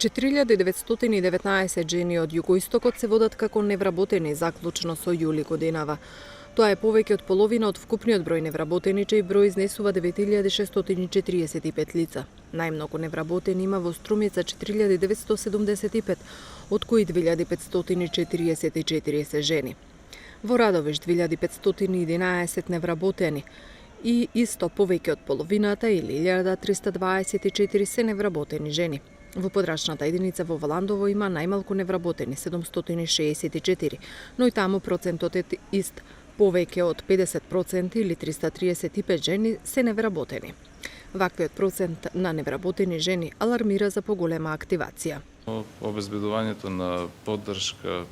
4.919 жени од југоистокот се водат како невработени заклучно со јули годинава. Тоа е повеќе од половина од вкупниот број невработени, чеј број изнесува 9.645 лица. Најмногу невработени има во Струмица 4.975, од кои 2.544 се жени. Во Радовиш 2.511 невработени и исто повеќе од половината или 1.324 се невработени жени. Во подрачната единица во Валандово има најмалку невработени 764, но и таму процентот е ист. Повеќе од 50% или 335 жени се невработени. Ваквиот процент на невработени жени алармира за поголема активација. Обезбедувањето на поддршка,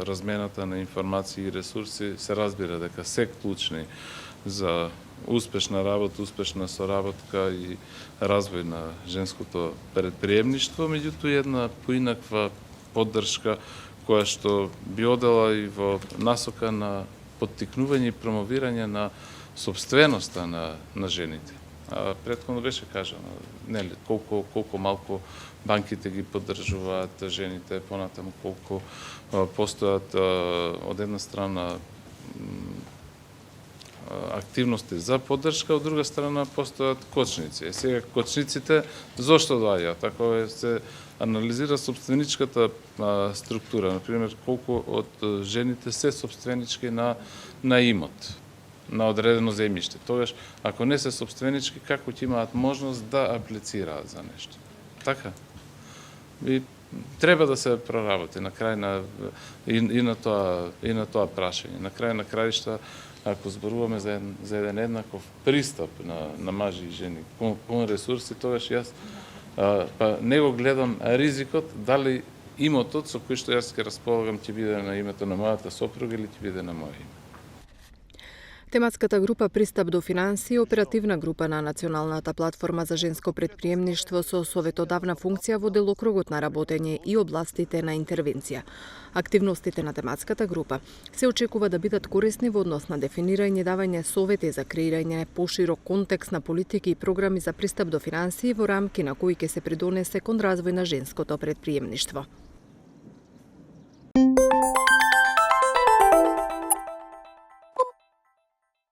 размената на информации и ресурси се разбира дека се клучни за успешна работа, успешна соработка и развој на женското предприемништво, меѓутоа една поинаква поддршка која што би одела и во насока на поттикнување и промовирање на собственоста на жените. Претходно беше кажано, нели, колку малку банките ги поддржуваат жените, понатаму колку постојат од една страна активности за поддршка, од друга страна постојат кочници. Сега кочниците зошто доаѓаат? Ако се анализира собственичката структура, например, колку од жените се собственички на имот, на одредено земјиште. Тогаш, ако не се собственички, како ќе имаат можност да аплицираат за нешто? Така. И треба да се проработи на крај и на тоа прашање. На крај на краишта, ако зборуваме за еден еднаков пристап на мажи и жени, пун ресурси, тогаш јас не го гледам ризикот дали имотот со кој што јас ќе располагам ќе биде на името на мојата сопруга или ќе биде на моје име. Тематската група Пристап до финансии, оперативна група на Националната платформа за женско предприемништво со советодавна функција во делокругот на работење и областите на интервенција. Активностите на тематската група се очекува да бидат корисни во однос на дефинирање, давање совети за креирање поширок контекст на политики и програми за пристап до финансии во рамки на кои ќе се придонесе кон развој на женското предприемништво.